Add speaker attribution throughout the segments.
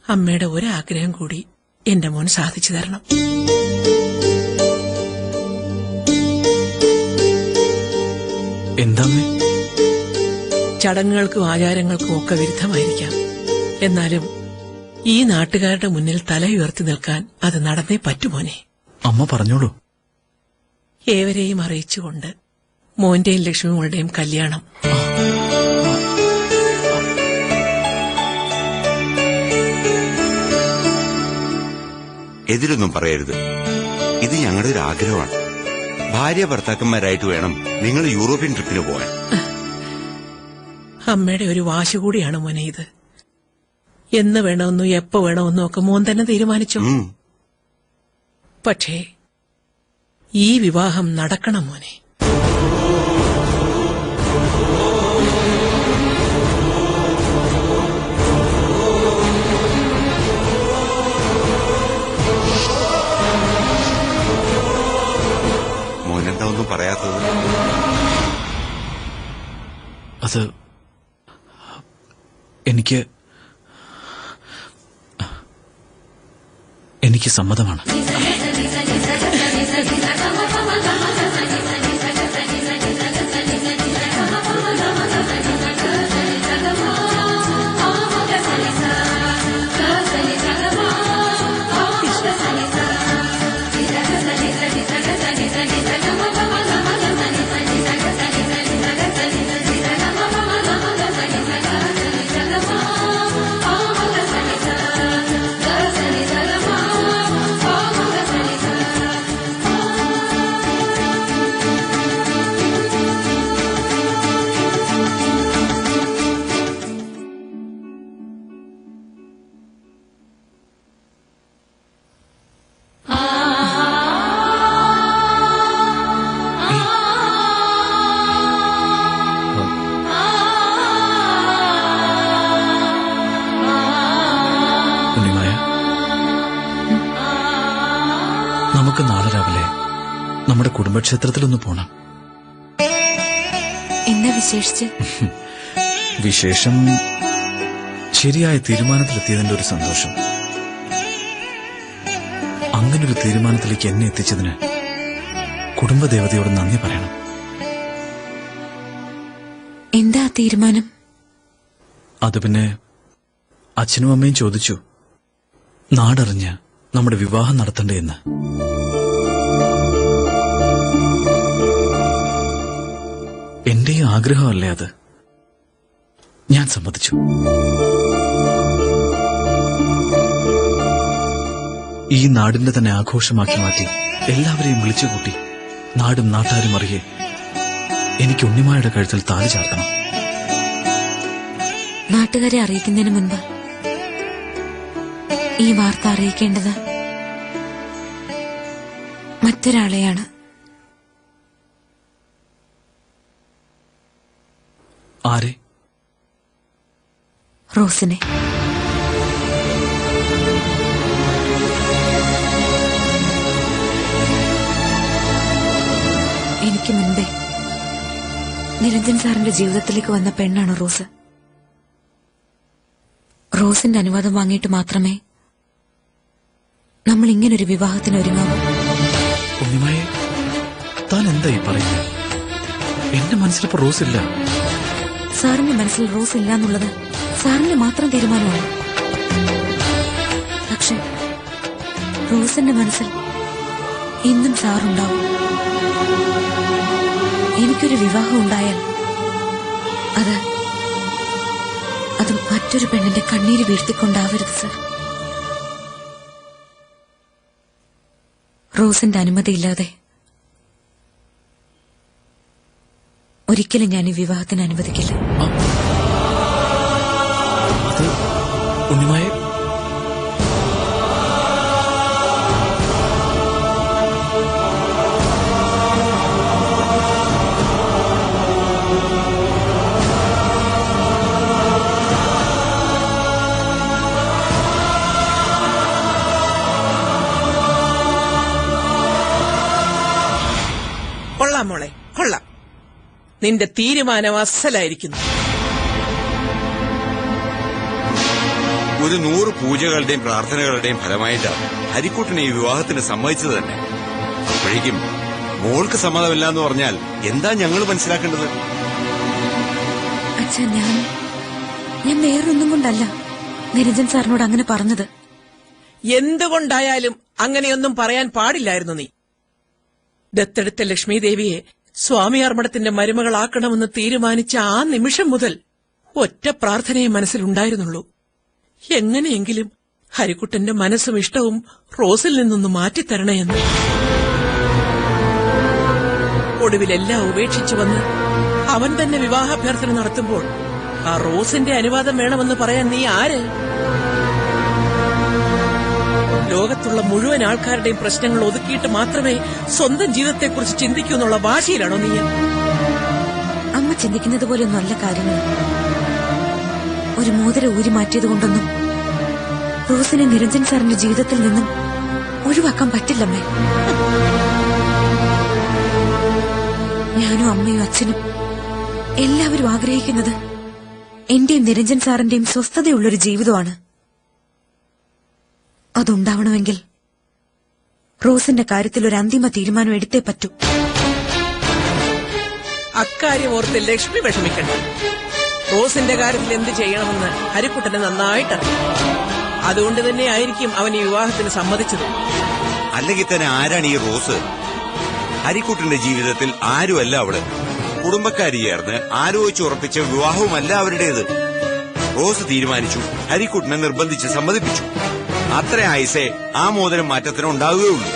Speaker 1: അമ്മയുടെ ഒരാഗ്രഹം കൂടി എന്റെ മോൻ സാധിച്ചു തരണം.
Speaker 2: എന്താ?
Speaker 1: ചടങ്ങുകൾക്കും ആചാരങ്ങൾക്കും ഒക്കെ വിരുദ്ധമായിരിക്കാം. എന്നാലും ഈ നാട്ടുകാരുടെ മുന്നിൽ തല ഉയർത്തി നിൽക്കാൻ അത് നടന്നേ പറ്റുമോനെ.
Speaker 2: അമ്മ പറഞ്ഞോളൂ.
Speaker 1: ഏവരെയും അറിയിച്ചുകൊണ്ട് മോന്റെയും ലക്ഷ്മിയുടെയും കല്യാണം.
Speaker 3: എതിരൊന്നും പറയരുത്. ഇത് ഞങ്ങളുടെ ഒരു ആഗ്രഹമാണ്. ഭാര്യ ഭർത്താക്കന്മാരായിട്ട് വേണം നിങ്ങൾ യൂറോപ്യൻ ട്രിപ്പിന് പോകാൻ.
Speaker 1: അമ്മയുടെ ഒരു വാശി കൂടിയാണ് മോനെ ഇത്. എന്ന് വേണമെന്നോ എപ്പോ വേണമെന്നോ ഒക്കെ മോൻ തന്നെ തീരുമാനിച്ചു. പക്ഷേ ഈ വിവാഹം നടക്കണം മോനെ.
Speaker 3: മോനെന്താ ഒന്നും പറയാത്തത്?
Speaker 2: അത് എനിക്ക് സമ്മതമാണ്. നമുക്ക് നാളെ രാവിലെ നമ്മുടെ കുടുംബക്ഷേത്രത്തിലൊന്ന് പോണം.
Speaker 4: എന്താ വിശേഷിച്ച്?
Speaker 2: വിശേഷം ശരിയായ തീരുമാനത്തിലെത്തിയതിന്റെ ഒരു സന്തോഷം. അങ്ങനൊരു തീരുമാനത്തിലേക്ക് എന്നെ എത്തിച്ചതിന് കുടുംബദേവതയോട് നന്ദി പറയണം.
Speaker 4: എന്താ തീരുമാനം?
Speaker 2: അത് പിന്നെ അച്ഛനും അമ്മയും ചോദിച്ചു നാടറിഞ്ഞ് നമ്മുടെ വിവാഹം നടത്തണ്ടേ എന്ന്. എന്റെയും ആഗ്രഹമല്ലേ അത്. ഞാൻ സമ്മതിച്ചു. ഈ നാടിന്റെ തന്നെ ആഘോഷമാക്കി മാറ്റി എല്ലാവരെയും വിളിച്ചുകൂട്ടി നാടും നാട്ടാരും അറിയേ എനിക്ക് ഉണ്ണിമായുടെ കഴുത്തിൽ താലി ചാർത്തണം.
Speaker 4: നാട്ടുകാരെ അറിയിക്കുന്നതിന് മുൻപ് ഈ വാർത്ത അറിയിക്കേണ്ടത് മറ്റൊരാളെയാണ്.
Speaker 2: ആരെ?
Speaker 4: റോസിനെ. എനിക്ക് മുൻപേ നിരഞ്ജൻ സാറിന്റെ ജീവിതത്തിലേക്ക് വന്ന പെണ്ണാണ് റോസ്. റോസിന്റെ അനുവാദം വാങ്ങിയിട്ട് മാത്രമേ നമ്മൾ ഇങ്ങനൊരു വിവാഹത്തിന് ഒരുങ്ങാവൂ.
Speaker 2: ഉണ്ണിമായെ, താൻ എന്തായി പറയുന്നത്? എന്റെ മനസ്സിലിപ്പോ റോസ് ഇല്ല.
Speaker 4: സാറിന്റെ മനസ്സിൽ റോസ് ഇല്ല എന്നുള്ളത് സാറിന്റെ മാത്രം തീരുമാനമാണ്. പക്ഷെ റോസിന്റെ മനസ്സിൽ ഇന്നും സാറുണ്ടാവും. എനിക്കൊരു വിവാഹം ഉണ്ടായാൽ അത് മറ്റൊരു പെണ്ണിന്റെ കണ്ണീര് വീഴ്ത്തിക്കൊണ്ടാവരുത് സർ. റോസിന്റെ അനുമതിയില്ലാതെ ഒരിക്കലും ഞാൻ ഈ വിവാഹത്തിന് അനുവദിക്കില്ല.
Speaker 2: അത് ഉണ്ണിമായ
Speaker 1: കൊള്ളാം മോളെ, കൊള്ളാം. നിന്റെ തീരുമാനം അസലായിരിക്കുന്നു.
Speaker 3: ഒരു 100 പൂജകളുടെയും പ്രാർത്ഥനകളുടെയും ഫലമായിട്ടാണ് ഹരിക്കുട്ടനെ ഈ വിവാഹത്തിന് സമ്മതിച്ചത് തന്നെ. അപ്പോഴേക്കും മോൾക്ക് സമ്മതമില്ല എന്ന് പറഞ്ഞാൽ എന്താ ഞങ്ങൾ മനസ്സിലാക്കേണ്ടത്?
Speaker 4: അച്ഛാ, ഞാൻ വേറൊന്നും കൊണ്ടല്ല നിരഞ്ജൻ സാറിനോട് അങ്ങനെ പറഞ്ഞത്.
Speaker 1: എന്തുകൊണ്ടായാലും അങ്ങനെയൊന്നും പറയാൻ പാടില്ലായിരുന്നു നീ. ദത്തെടുത്ത ലക്ഷ്മി ദേവിയെ സ്വാമിയാർമഠത്തിന്റെ മരുമകളാക്കണമെന്ന് തീരുമാനിച്ച ആ നിമിഷം മുതൽ ഒറ്റ പ്രാർത്ഥനയെ മനസ്സിലുണ്ടായിരുന്നുള്ളൂ. എങ്ങനെയെങ്കിലും ഹരിക്കുട്ടന്റെ മനസ്സും ഇഷ്ടവും റോസിൽ നിന്നൊന്ന് മാറ്റിത്തരണേയെന്ന്. ഒടുവിലെല്ലാം ഉപേക്ഷിച്ചു വന്ന് അവൻ തന്നെ വിവാഹാഭ്യർത്ഥന നടത്തുമ്പോൾ ആ റോസിന്റെ അനുവാദം വേണമെന്ന് പറയാൻ നീ ആര്? ലോകത്തുള്ള മുഴുവൻ ആൾക്കാരുടെയും പ്രശ്നങ്ങൾ ഒതുക്കിയിട്ട് മാത്രമേ സ്വന്തം ജീവിതത്തെക്കുറിച്ച് ചിന്തിക്കൂ എന്നുള്ള വാശിയിലാണോ നീ?
Speaker 4: അമ്മ ചിന്തിക്കുന്നത് പോലെയൊന്നും അല്ല കാര്യങ്ങൾ. ഒരു മോതിരം ഊരി മാറ്റിയതുകൊണ്ടൊന്നും റോസിനെ നിരഞ്ജൻ സാറിന്റെ ജീവിതത്തിൽ നിന്നും ഒഴിവാക്കാൻ പറ്റില്ലമ്മേ. ഞാനും അമ്മയും അച്ഛനും എല്ലാവരും ആഗ്രഹിക്കുന്നത് എന്റെയും നിരഞ്ജൻ സാറിന്റെയും സ്വസ്ഥതയുള്ളൊരു ജീവിതമാണ്. അതുണ്ടാവണമെങ്കിൽ റോസിന്റെ കാര്യത്തിൽ ഒരു അന്തിമ തീരുമാനം എടുത്തേ പറ്റൂ.
Speaker 1: അക്കാര്യം ഓർത്ത് ലക്ഷ്മി വിഷമിക്കണ്ട. റോസിന്റെ കാര്യത്തിൽ എന്ത് ചെയ്യണമെന്ന് ഹരിക്കുട്ടനെ നന്നായിട്ടറിയാം. അതുകൊണ്ട് തന്നെയായിരിക്കും അവൻ ഈ വിവാഹത്തിന് സമ്മതിച്ചത്.
Speaker 3: അല്ലെങ്കിൽ തന്നെ ആരാണ് ഈ റോസ്? ഹരിക്കുട്ടന്റെ ജീവിതത്തിൽ ആരുമല്ല അവള്. കുടുംബക്കാരി ചേർന്ന് ആലോചിച്ച് ഉറപ്പിച്ച വിവാഹവുമല്ല അവരുടേത്. റോസ് തീരുമാനിച്ചു, ഹരിക്കുട്ടനെ നിർബന്ധിച്ച് സമ്മതിപ്പിച്ചു. അത്ര ആയുസേ ആ മോതിരം മാറ്റത്തിന് ഉണ്ടാവുകയുള്ളൂ.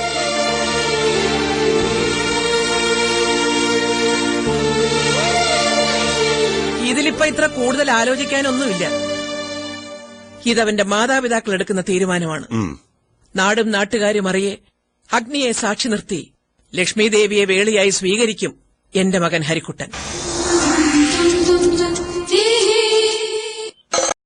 Speaker 1: ഇതിലിപ്പോ ഇത്ര കൂടുതൽ ആലോചിക്കാനൊന്നുമില്ല. ഇതവന്റെ മാതാപിതാക്കൾ എടുക്കുന്ന തീരുമാനമാണ്. നാടും നാട്ടുകാരും അറിയെ അഗ്നിയെ സാക്ഷി നിർത്തി ലക്ഷ്മി ദേവിയെ വേളിയായി സ്വീകരിക്കും എന്റെ മകൻ ഹരിക്കുട്ടൻ.